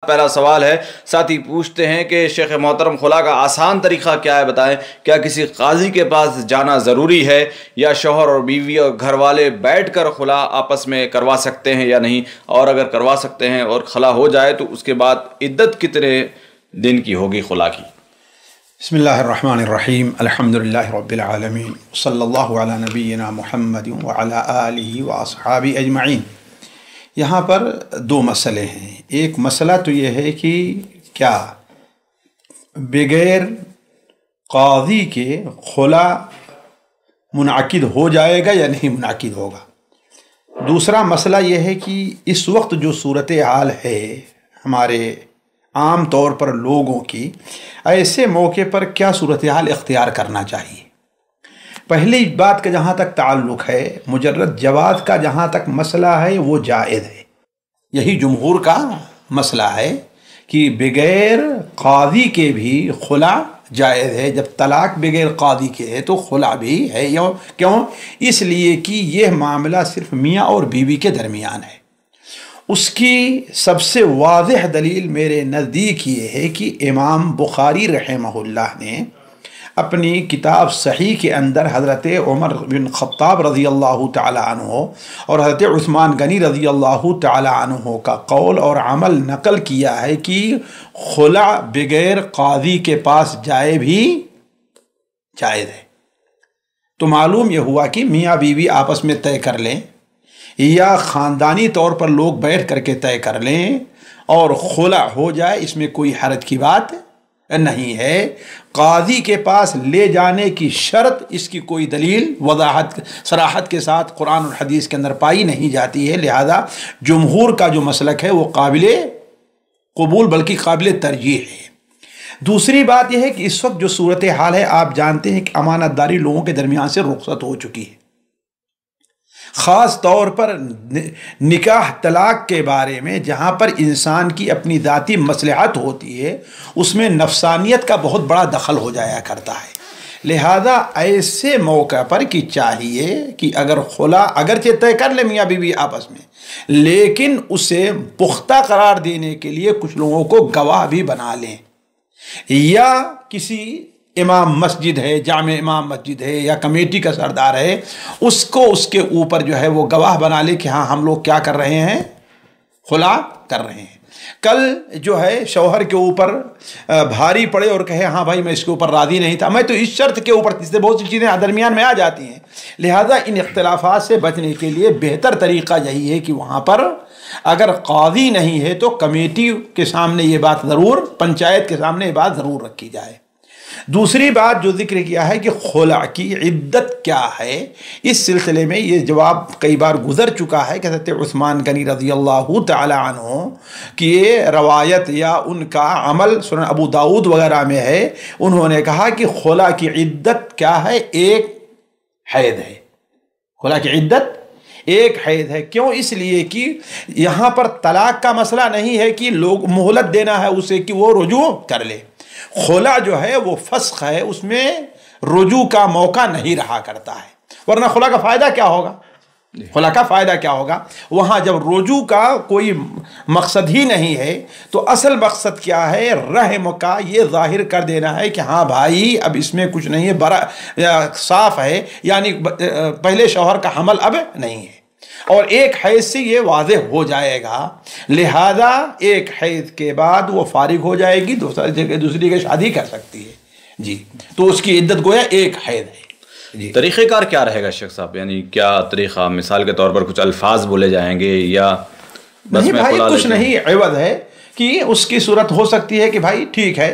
पहला सवाल है, साथ ही पूछते हैं कि शेख मोहतरम खुला का आसान तरीक़ा क्या है, बताएं। क्या किसी काजी के पास जाना ज़रूरी है या शौहर और बीवी और घर वाले बैठकर खुला आपस में करवा सकते हैं या नहीं, और अगर करवा सकते हैं और खला हो जाए तो उसके बाद इद्दत कितने दिन की होगी खुला की? बिस्मिल्लाहिर्रहमानिर्रहीम, अल्हम्दुलिल्लाहि रब्बिल आलमीन, सल्लल्लाहु अला नबिय्यिना मुहम्मदिन व अला आलिहि व अस्हाबी अजमईन। यहाँ पर दो मसले हैं। एक मसला तो ये है कि क्या बगैर काज़ी के खुला मुनाकिद हो जाएगा या नहीं मुनाकिद होगा। दूसरा मसला ये है कि इस वक्त जो सूरत हाल है हमारे आम तौर पर लोगों की, ऐसे मौके पर क्या सूरत हाल इख्तियार करना चाहिए। पहली बात का जहाँ तक ताल्लुक़ है, मुजर्रद जवाज़ का जहाँ तक मसला है वो जायज़ है। यही जुमहूर का मसला है कि बगैर काज़ी के भी खुला जायज़ है। जब तलाक बगैर काज़ी के है तो खुला भी है। क्यों? इसलिए कि यह मामला सिर्फ मियाँ और बीवी के दरमियान है। उसकी सबसे वाज़ेह दलील मेरे नज़दीक ये है कि इमाम बुखारी रहमहुल्लाह ने अपनी किताब सही के अंदर हज़रत उमर बिन ख़त्ताब रज़ी अल्लाह तआला अन्हु और हज़रत उस्मान गनी रज़ी अल्लाह तआला अन्हु का कौल और अमल नकल किया है कि खुला बगैर काज़ी के पास जाए भी जायज़ है। तो मालूम यह हुआ कि मियाँ बीवी आपस में तय कर लें या ख़ानदानी तौर पर लोग बैठ करके तय कर लें और खुला हो जाए, इसमें कोई हरज की बात नहीं है। काजी के पास ले जाने की शर्त, इसकी कोई दलील वजाहत सराहत के साथ कुरान और हदीस के अंदर पाई नहीं जाती है। लिहाजा जुमहूर का जो मसलक है वो काबिले कबूल बल्कि काबिले तरजीह है। दूसरी बात यह है कि इस वक्त जो सूरत हाल है, आप जानते हैं कि अमानतदारी लोगों के दरमियान से रुखसत हो चुकी है। ख़ास तौर पर निकाह तलाक के बारे में जहाँ पर इंसान की अपनी ज़ाती मसलहत होती है, उसमें नफसानियत का बहुत बड़ा दखल हो जाया करता है। लिहाजा ऐसे मौका पर कि चाहिए कि अगर खुला अगरचे तय कर ले मियाँ बीवी आपस में, लेकिन उसे पुख्ता करार देने के लिए कुछ लोगों को गवाह भी बना लें, या किसी इमाम मस्जिद है, जामे इमाम मस्जिद है या कमेटी का सरदार है, उसको उसके ऊपर जो है वो गवाह बना ले कि हाँ हम लोग क्या कर रहे हैं, खुला कर रहे हैं। कल जो है शौहर के ऊपर भारी पड़े और कहे हाँ भाई मैं इसके ऊपर राज़ी नहीं था, मैं तो इस शर्त के ऊपर, इससे बहुत सी चीज़ें दरमियान में आ जाती हैं। लिहाजा इन इख्तिलाफात से बचने के लिए बेहतर तरीक़ा यही है कि वहाँ पर अगर काज़ी नहीं है तो कमेटी के सामने ये बात ज़रूर, पंचायत के सामने ये बात ज़रूर रखी जाए। दूसरी बात जो जिक्र किया है कि खुला की इद्दत क्या है, इस सिलसिले में ये जवाब कई बार गुजर चुका है कि हज़रत उस्मान गनी रज़ी अल्लाह तआला अन्हु की ये रवायत या उनका अमल सुनन अबू दाऊद वगैरह में है। उन्होंने कहा कि खुला की इद्दत क्या है, एक हैद है। खुला की इद्दत एक हैद है। क्यों? इसलिए कि यहाँ पर तलाक का मसला नहीं है कि लोग मोहलत देना है उसे कि वो रुजू कर ले। खुला जो है वो फस्ख है, उसमें रुजू का मौका नहीं रहा करता है। वरना खुला का फ़ायदा क्या होगा? खुला का फ़ायदा क्या होगा? वहाँ जब रुजू का कोई मकसद ही नहीं है तो असल मकसद क्या है? रहम का ये ज़ाहिर कर देना है कि हाँ भाई अब इसमें कुछ नहीं है, बड़ा साफ है, यानी पहले शौहर का हमल अब नहीं है, और एक हैज से ये वाज़ेह हो जाएगा। लिहाजा एक हैज के बाद वो फारिग हो जाएगी, दूसरी की शादी कर सकती है जी। तो उसकी इद्दत गोया एक हैज है जी। तरीक़ेकार क्या रहेगा शेख साहब? यानी क्या तरीक़ा, मिसाल के तौर पर कुछ अल्फाज बोले जाएंगे या बस नहीं भाई कुछ नहीं, एवज है कि उसकी सूरत हो सकती है कि भाई ठीक है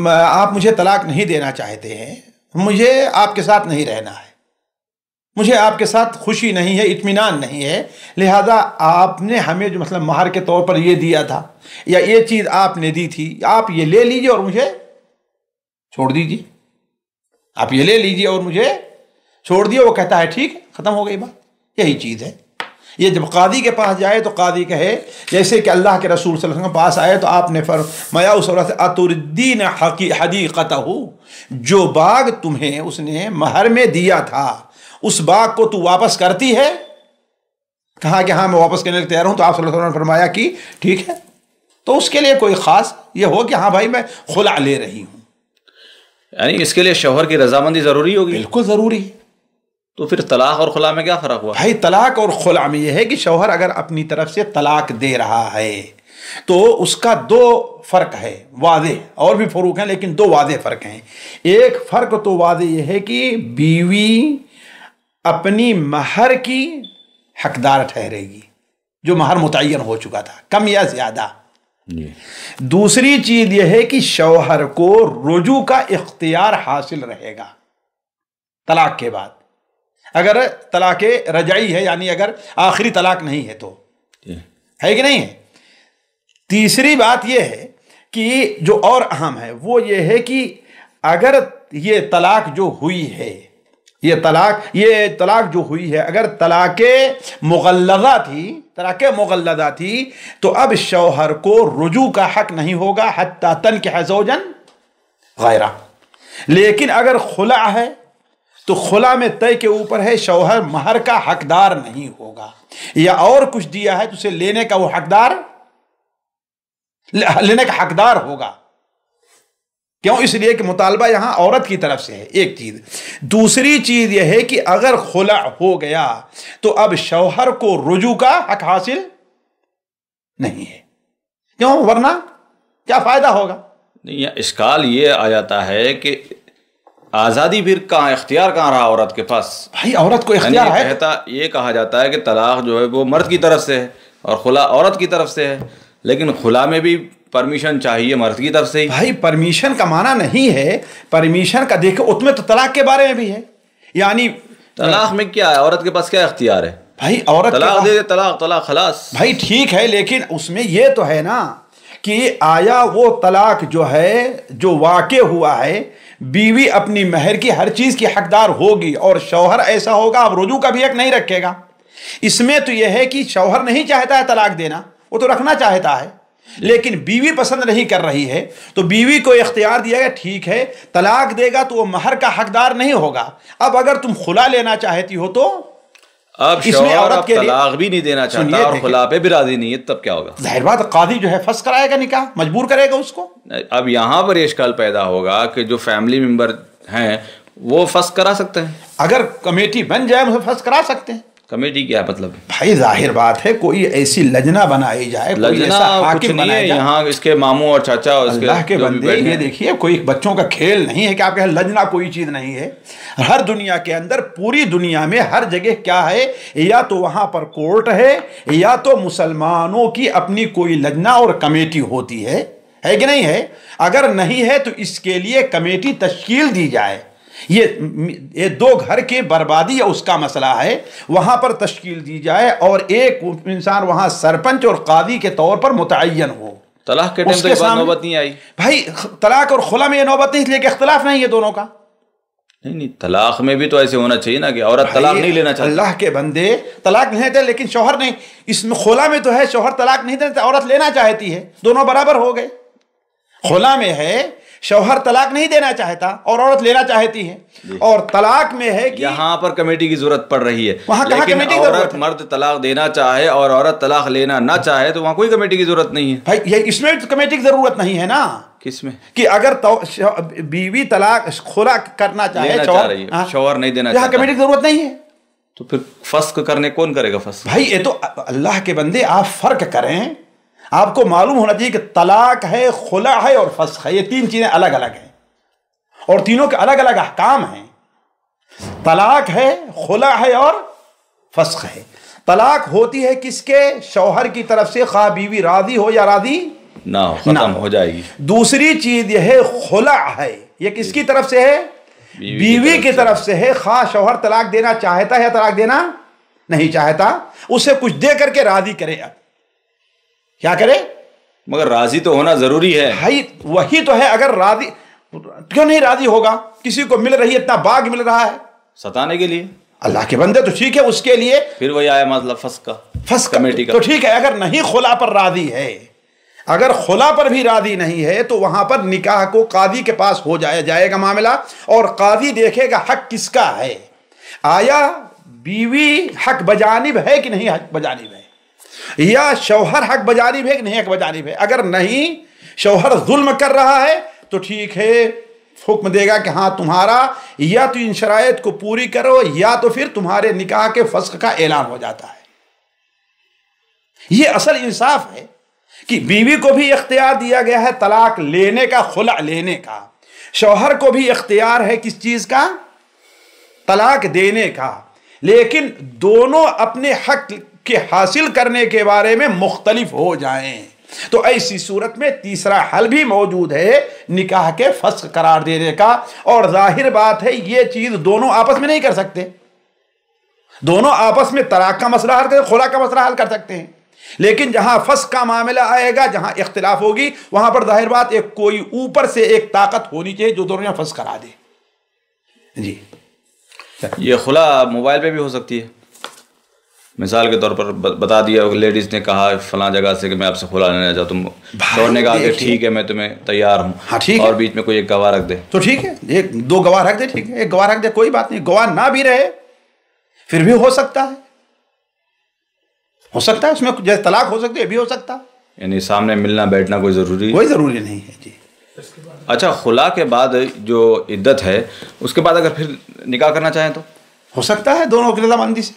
आप मुझे तलाक नहीं देना चाहते हैं, मुझे आपके साथ नहीं रहना है, मुझे आपके साथ खुशी नहीं है, इत्मीनान नहीं है, लिहाजा आपने हमें जो मतलब महर के तौर पर ये दिया था या ये चीज़ आपने दी थी, आप ये ले लीजिए और मुझे छोड़ दीजिए। आप ये ले लीजिए और मुझे छोड़ दिए। वो कहता है ठीक है, ख़त्म हो गई बात। यही चीज़ है। ये जब कादी के पास जाए तो कादी कहे, जैसे कि अल्लाह के रसूल सल्लल्लाहु अलैहि वसल्लम के पास आए तो आपने फरमाया उस औरत से अतुर्दीन हदीक़तहु, जो बाग तुम्हें उसने महर में दिया था उस बाग को तू वापस करती है? कहा कि हाँ मैं वापस करने के तैयार हूं। तो आप सल्लल्लाहु अलैहि वसल्लम ने फरमाया कि ठीक है, तो उसके लिए कोई ख़ास ये हो कि हाँ भाई मैं खुला ले रही हूँ, यानी इसके लिए शौहर की रजामंदी ज़रूरी होगी। बिल्कुल ज़रूरी है। तो फिर तलाक और खुला में क्या फ़र्क हुआ? भाई तलाक और खुला में यह है कि शौहर अगर अपनी तरफ से तलाक दे रहा है तो उसका दो फ़र्क है वाज़े, और भी फ़रूक हैं लेकिन दो वाज़े फ़र्क हैं। एक फ़र्क तो वाज़े यह है कि बीवी अपनी महर की हकदार ठहरेगी, जो महर मुतय्यन हो चुका था, कम या ज़्यादा। दूसरी चीज़ यह है कि शौहर को रुजू का इख्तियार हासिल रहेगा तलाक के बाद, अगर तलाक रजाई है, यानी अगर आखिरी तलाक नहीं है तो, है कि नहीं है। तीसरी बात यह है कि जो और अहम है वो ये है कि अगर ये तलाक जो हुई है, ये तलाक जो हुई है, अगर तलाक़े मुग़ल्लज़ा थी तो अब शौहर को रुजू का हक नहीं होगा हत्ता तनकिह ज़ौजन ग़ैरा। लेकिन अगर खुला है तो खुला में तय के ऊपर है शौहर महर का हकदार नहीं होगा, या और कुछ दिया है तो उसे लेने का वो हकदार होगा। क्यों? इसलिए कि मुतालबा यहां औरत की तरफ से है, एक चीज। दूसरी चीज यह है कि अगर खुला हो गया तो अब शौहर को रुजू का हक हासिल नहीं है। क्यों? वरना क्या फायदा होगा? नहीं, इश्काल ये आ जाता है कि आज़ादी फिर कहाँ, इख्तियार कहाँ रहा औरत के पास? भाई औरत को इख्तियार है। ये कहा जाता है कि तलाक जो है वो मर्द की तरफ से है और खुला औरत की तरफ से है, लेकिन खुला में भी परमिशन चाहिए मर्द की तरफ से ही। भाई परमिशन का माना नहीं है, परमिशन का देखो उसमें तो तलाक के बारे में भी है, यानी तलाक में क्या है, औरत के पास क्या इख्तियार है? भाई औरत तलाक दे दे, तलाक खलास। भाई ठीक है, लेकिन उसमें ये तो है ना कि आया वो तलाक जो है जो वाक़े हुआ है, बीवी अपनी महर की हर चीज की हकदार होगी और शौहर ऐसा होगा अब रुजू का भी हक नहीं रखेगा। इसमें तो यह है कि शौहर नहीं चाहता है तलाक देना, वो तो रखना चाहता है, लेकिन बीवी पसंद नहीं कर रही है, तो बीवी को इख्तियार दिया गया, ठीक है तलाक देगा तो वो महर का हकदार नहीं होगा। अब अगर तुम खुला लेना चाहती हो तो अब इसमें औरत के तलाक भी नहीं देना चाहता और खुला पे भी राजी नहीं है, तब क्या होगा? जाहिर बात काजी जो है फंस कराएगा, निकाह मजबूर करेगा उसको। अब यहाँ पर ये इश्काल पैदा होगा कि जो फैमिली मेंबर हैं वो फंस करा सकते हैं, अगर कमेटी बन जाए उसे फंस करा सकते हैं। कमेटी क्या मतलब? भाई जाहिर बात है कोई ऐसी लजना बनाई जाए, लजना कुछ नहीं है, यहाँ इसके मामू और चाचा अल्लाह के बंदे ये देखिए, कोई बच्चों का खेल नहीं है कि आप कहें लजना कोई चीज नहीं है। हर दुनिया के अंदर, पूरी दुनिया में हर जगह क्या है, या तो वहां पर कोर्ट है या तो मुसलमानों की अपनी कोई लजना और कमेटी होती है कि नहीं है? अगर नहीं है तो इसके लिए कमेटी तश्कील दी जाए। ये दो घर की बर्बादी या उसका मसला है, वहां पर तश्कील दी जाए और एक इंसान वहां सरपंच और कादी के तौर पर मुतय्यन हो। तलाक के टाइम तो ये बात नौबत नहीं आई भाई, तलाक और खुला में ये नौबत नहीं, इसलिए कि इख्तिलाफ नहीं है दोनों का। नहीं, तलाक में भी तो ऐसे होना चाहिए ना कि औरत तलाक नहीं लेना चाहती। अल्लाह के बंदे तलाक नहीं देते, लेकिन शौहर नहीं। इसमें खुला में तो है शौहर तलाक नहीं देता, औरत लेना चाहती है, दोनों बराबर हो गए। खुला में है शौहर तलाक नहीं देना चाहता और औरत लेना चाहती है, और तलाक में है कि यहाँ पर कमेटी की जरूरत पड़ रही है। वहां कहाँ कमेटी की जरूरत है? मर्द तलाक देना चाहे और औरत तलाक लेना ना चाहे तो वहां कोई कमेटी की जरूरत नहीं है। भाई ये इसमें तो कमेटी की जरूरत नहीं है ना। किसमें? कि अगर बीवी तलाक खुला करना चाहे, शौहर नहीं देना चाहे, कमेटी की जरूरत नहीं है, तो फिर फस्क करने कौन करेगा फस्क? भाई ये तो अल्लाह के बंदे आप फर्क करें। आपको मालूम होना चाहिए कि तलाक है, खुला है और फस्क है, ये तीन चीजें अलग अलग हैं और तीनों के अलग अलग अहकाम हैं। तलाक है, खुला है और फस्क है। तलाक होती है किसके? शौहर की तरफ से, खा बीवी राजी हो या राजी ना हो, खत्म हो जाएगी। दूसरी चीज यह है खुला है, ये किसकी तरफ से है? बीवी की तरफ से है, खा शौहर तलाक देना चाहता है या तलाक देना नहीं चाहता, उसे कुछ दे करके राजी करे। अब क्या करे? मगर राजी तो होना जरूरी है भाई, वही तो है। अगर राजी क्यों नहीं राजी होगा? किसी को मिल रही है, इतना बाग मिल रहा है सताने के लिए। अल्लाह के बंदे तो ठीक है, उसके लिए फिर वही आया मतलब फस्क कमेटी का। तो ठीक है, अगर नहीं खुला पर राजी है, अगर खुला पर भी राजी नहीं है तो वहां पर निकाह को कादी के पास हो जाएगा मामला, और कादी देखेगा हक किसका है। आया बीवी हक बजानिब है कि नहीं हक बजानिब है? या शौहर हक बजानिब है कि नहीं हक बजानिब है। अगर नहीं, शौहर जुल्म कर रहा है तो ठीक है, हुक्म देगा कि हाँ तुम्हारा या तो इन शराइत को पूरी करो या तो फिर तुम्हारे निकाह के फस्ख का ऐलान हो जाता है। यह असल इंसाफ है कि बीवी को भी इख्तियार दिया गया है तलाक लेने का, खुला लेने का। शौहर को भी इख्तियार है किस चीज का? तलाक देने का। लेकिन दोनों अपने हक के हासिल करने के बारे में मुख्तलिफ हो जाएं तो ऐसी सूरत में तीसरा हल भी मौजूद है, निकाह के फस्ख करार देने का। और जाहिर बात है ये चीज दोनों आपस में नहीं कर सकते। दोनों आपस में तलाक का मसला हल कर, खुला का मसला हल कर सकते हैं, लेकिन जहां फस्ख का मामला आएगा, जहां इख्तिलाफ होगी, वहां पर जाहिर बात एक कोई ऊपर से एक ताकत होनी चाहिए जो दोनों फस्ख करा दे। जी, ये खुला मोबाइल पे भी हो सकती है। मिसाल के तौर पर बता दिया लेडीज ने कहा फलां जगह से कि मैं आपसे खुला लेना चाहता हूँ, छोड़ने का कि ठीक है मैं तुम्हें तैयार हूँ, हाँ ठीक और है, बीच में कोई एक गवाह रख दे तो ठीक है, एक दो गवाह रख दे, ठीक है, एक गवाह रख दे, कोई बात नहीं। गवाह ना भी रहे फिर भी हो सकता है, हो सकता है, उसमें जैसे तलाक हो सकती है भी हो सकता है। यानी सामने मिलना बैठना कोई जरूरी नहीं है जी। अच्छा, खुला के बाद जो इद्दत है उसके बाद अगर फिर निकाह करना चाहें तो हो सकता है दोनों की रजामंदी से।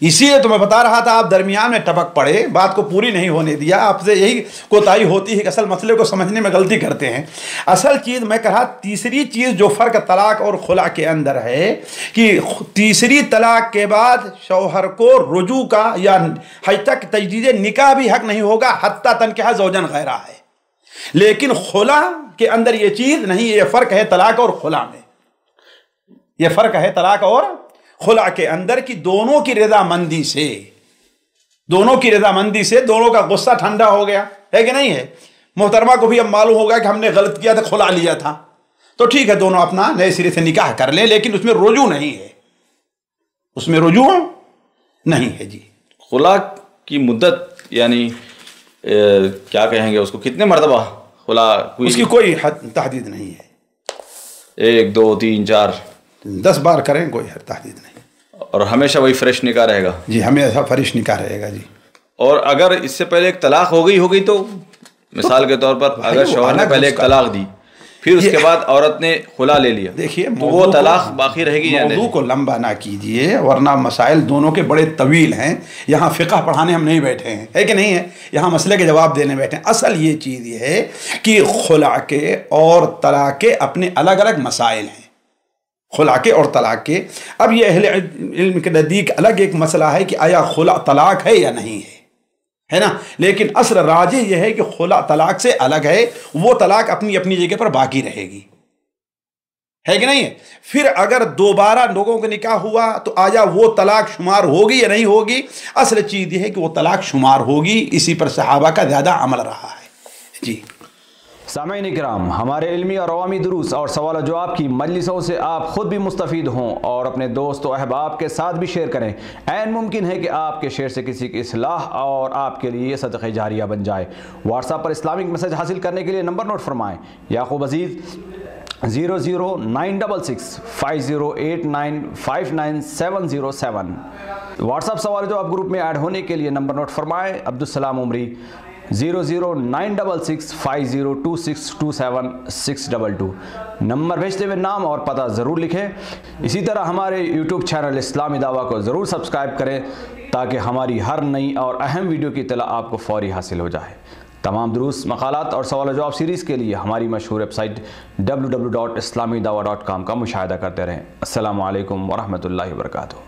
इसीलिए तो मैं बता रहा था, आप दरमियान में टपक पड़े, बात को पूरी नहीं होने दिया। आपसे यही कोताही होती है कि असल मसले को समझने में गलती करते हैं। असल चीज़ मैं कहा, तीसरी चीज़ जो फ़र्क तलाक और खुला के अंदर है कि तीसरी तलाक के बाद शौहर को रुजू का या हज तक तजदीद निकाह भी हक नहीं होगा, हत्ता तनकिहा ज़ौजन गैरा है। लेकिन खुला के अंदर ये चीज़ नहीं, ये फ़र्क है तलाक और खुला में, ये फ़र्क है तलाक और खुला के अंदर की दोनों की रजामंदी से, दोनों की रजामंदी से दोनों का गुस्सा ठंडा हो गया है कि नहीं है। मोहतरमा को भी अब मालूम होगा कि हमने गलत किया था, खुला लिया था, तो ठीक है दोनों अपना नए सिरे से निकाह कर ले, लेकिन उसमें रुजू नहीं है, उसमें रुजू नहीं है जी। खुला की मुद्दत यानी क्या कहेंगे उसको, कितने मरतबा खुला? उसकी कोई तहदीद नहीं है, 1 2 3 4 10 बार करें, कोई तहदीद नहीं। और हमेशा वही फ्रेश निकाह रहेगा जी, हमेशा फ्रेश निकाह रहेगा जी। और अगर इससे पहले एक तलाक हो गई तो मिसाल के तौर पर अगर शौहर ने पहले एक तलाक दी, फिर उसके बाद औरत ने खुला ले लिया, देखिए तो वो तलाक बाकी रहेगी या नहीं? मौजू को लंबा ना कीजिए, वरना मसाइल दोनों के बड़े तवील हैं। यहाँ फ़िक़्ह पढ़ाने हम नहीं बैठे हैं, है कि नहीं है, यहाँ मसले के जवाब देने बैठे हैं। असल ये चीज़ ये है कि खुला के और तलाक के अपने अलग अलग मसाइल हैं, खुला के और तलाक के। अब ये अहले इल्म के नज़दीक अलग एक मसला है कि आया खुला तलाक है या नहीं है ना। लेकिन असर राजे यह है कि खुला तलाक से अलग है, वो तलाक अपनी अपनी जगह पर बाकी रहेगी, है कि नहीं है। फिर अगर दोबारा लोगों का निकाह हुआ तो आया वो तलाक शुमार होगी या नहीं होगी। असल चीज़ यह है कि वो तलाक शुमार होगी। इसी पर सहाबा का ज़्यादा अमल रहा है जी। सामईन इकराम, हमारे इल्मी और अवामी दुरूस और सवाल जवाब की मजलिसों से आप ख़ुद भी मुस्तफ़ीद हों और अपने दोस्त और अहबाब के साथ भी शेयर करें। ऐन मुमकिन है कि आपके शेयर से किसी की इस्लाह और आपके लिए सदक़े जारिया बन जाए। व्हाट्सएप पर इस्लामिक मैसेज हासिल करने के लिए नंबर नोट फरमाएँ, याकूब अजीज़ 009665089595707। व्हाट्सएप सवाल जवाब ग्रुप में ऐड होने के लिए नंबर नोट फरमाएँ, अब्दुलसलाम उमरी 00966502627 नंबर भेजते हुए नाम और पता ज़रूर लिखें। इसी तरह हमारे यूट्यूब चैनल इस्लामी दावा को ज़रूर सब्सक्राइब करें ताकि हमारी हर नई और अहम वीडियो की इत्तला आपको फौरी हासिल हो जाए। तमाम दुरूस, मक़ालात और सवाल जवाब सीरीज़ के लिए हमारी मशहूर वेबसाइट www.islamidawa.com का मुशाहिदा करते रहें। अस्सलामु अलैकुम वरहमतुल्लाहि वबरकातुहू।